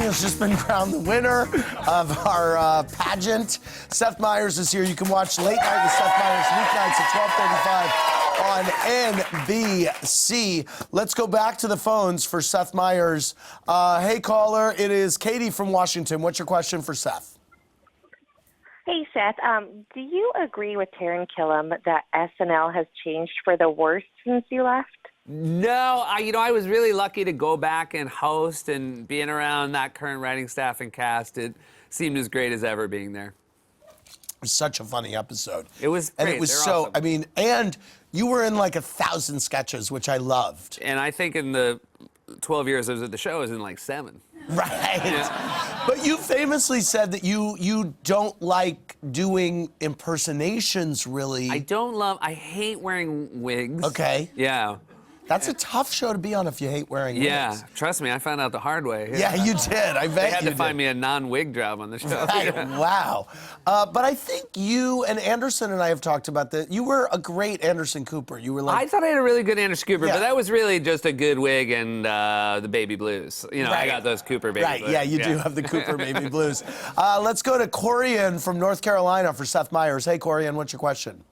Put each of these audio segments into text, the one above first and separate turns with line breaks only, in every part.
has just been crowned the winner of our pageant. Seth Meyers is here. You can watch Late Night with Seth Meyers weeknights at 12:35 on NBC. Let's go back to the phones for Seth Meyers. Hey, caller, it is Katie from Washington. What's your question for Seth?
Hey, Seth. Do you agree with Taran Killam that SNL has changed for the worse since you left?
No, I was really lucky to go back and host, and being around that current writing staff and cast, it seemed as great as ever being there.
It was such a funny episode.
It was great.
And it was
They're
so,
awesome.
I mean, and you were in like 1,000 sketches, which I loved.
And I think in the 12 years I was at the show, I was in like 7.
Right.
Yeah.
But you famously said that you don't like doing impersonations, really.
I hate wearing wigs.
Okay.
Yeah.
That's a tough show to be on if you hate wearing wigs.
Yeah, trust me, I found out the hard way.
Yeah, you did. I bet
They had
you
to find
did.
me a non-wig job on the show.
Right. Wow. But I think you and Anderson and I have talked about that. You were a great Anderson Cooper. You were like...
I thought I had a really good Anderson Cooper,
Yeah.
but that was really just a good wig and the baby blues. You know,
Right.
I got those Cooper baby
Right,
blues.
yeah, you do have the Cooper baby blues. Let's go to Corian from North Carolina for Seth Meyers. Hey, Corian, what's your question?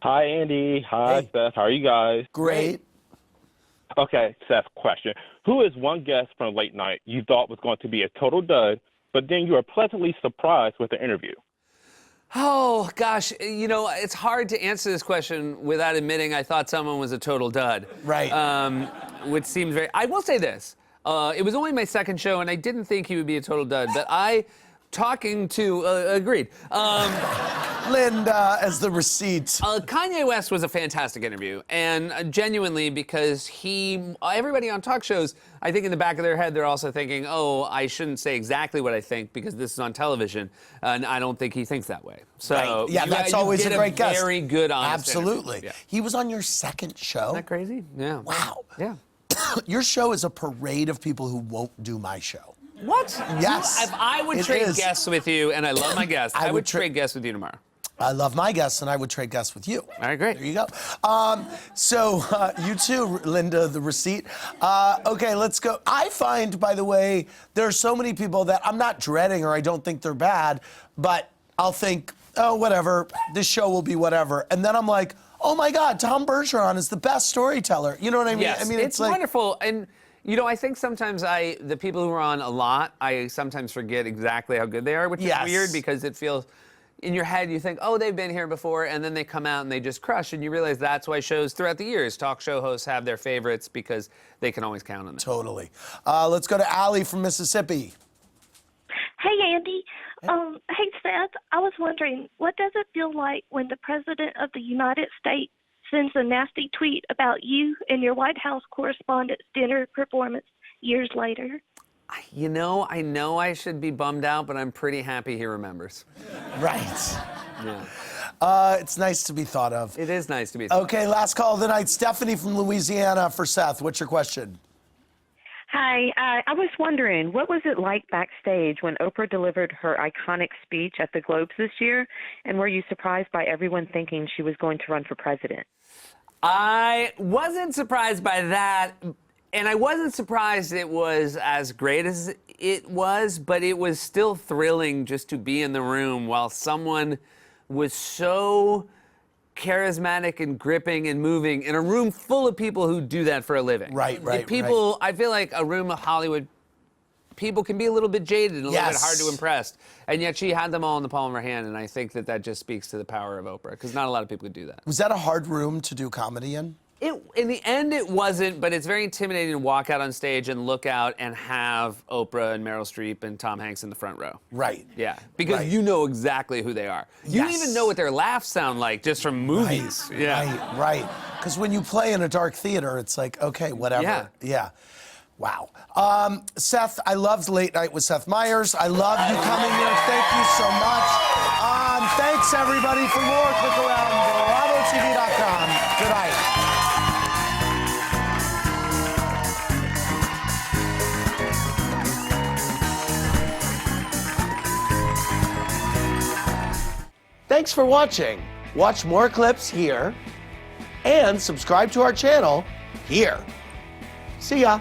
Hi, Andy. Hi,
Hey.
Seth. How are you guys?
Great.
Okay, Seth, question. Who is one guest from Late Night you thought was going to be a total dud, but then you were pleasantly surprised with the interview?
Oh, gosh. It's hard to answer this question without admitting I thought someone was a total dud.
Right.
Which seems very... I will say this. It was only my second show, and I didn't think he would be a total dud, but agreed.
Linda as the receipt.
Kanye West was a fantastic interview, and genuinely, because everybody on talk shows, I think in the back of their head, they're also thinking, oh, I shouldn't say exactly what I think because this is on television, and I don't think he thinks that way. So,
Right. Yeah, that's always a
get
great guest.
Very good, honest
Absolutely.
interview. Yeah.
He was on your second show.
Isn't that crazy? Yeah.
Wow.
Yeah.
Your show is a parade of people who won't do my show.
What?
Yes.
If I would
it
trade
is.
guests with you, and I love my guests, I would trade guests with you tomorrow.
I love my guests, and I would trade guests with you.
All right, great.
There you go. You too, Linda, the receipt. Okay, let's go. I find, by the way, there are so many people that I'm not dreading or I don't think they're bad, but I'll think, oh, whatever, this show will be whatever. And then I'm like, oh my God, Tom Bergeron is the best storyteller. You know what I mean?
Yes,
I mean,
it's
like,
wonderful. And, I think sometimes the people who are on a lot, I sometimes forget exactly how good they are, which
Yes.
is weird because it feels, in your head, you think, oh, they've been here before, and then they come out and they just crush, and you realize that's why shows throughout the years, talk show hosts have their favorites because they can always count on them.
Totally. Let's go to Allie from Mississippi.
Hey, Andy. Hey, Seth. I was wondering, what does it feel like when the President of the United States sends a nasty tweet about you and your White House Correspondents Dinner performance years later?
I know I should be bummed out, but I'm pretty happy he remembers.
Right.
Yeah.
It's nice to be thought of.
It is nice to be.
Okay, last call of the night. Stephanie from Louisiana for Seth. What's your question?
Hi, I was wondering, what was it like backstage when Oprah delivered her iconic speech at the Globes this year, and were you surprised by everyone thinking she was going to run for president?
I wasn't surprised by that, and I wasn't surprised it was as great as it was, but it was still thrilling just to be in the room while someone was so charismatic and gripping and moving in a room full of people who do that for a living.
Right.
I feel like a room of Hollywood people can be a little bit jaded and a little bit hard to impress. And yet she had them all in the palm of her hand, and I think that just speaks to the power of Oprah, because not a lot of people could do that.
Was that a hard room to do comedy in?
In the end, it wasn't, but it's very intimidating to walk out on stage and look out and have Oprah and Meryl Streep and Tom Hanks in the front row.
Right.
Yeah, because you know exactly who they are. You don't even know what their laughs sound like just from movies.
Right. Because when you play in a dark theater, it's like, okay, whatever. Yeah. Wow. Seth, I loved Late Night with Seth Meyers. I love you coming here. Thank you so much. Thanks, everybody. For more, click around BravoTV.com. Good night. Thanks for watching. Watch more clips here and subscribe to our channel here. See ya.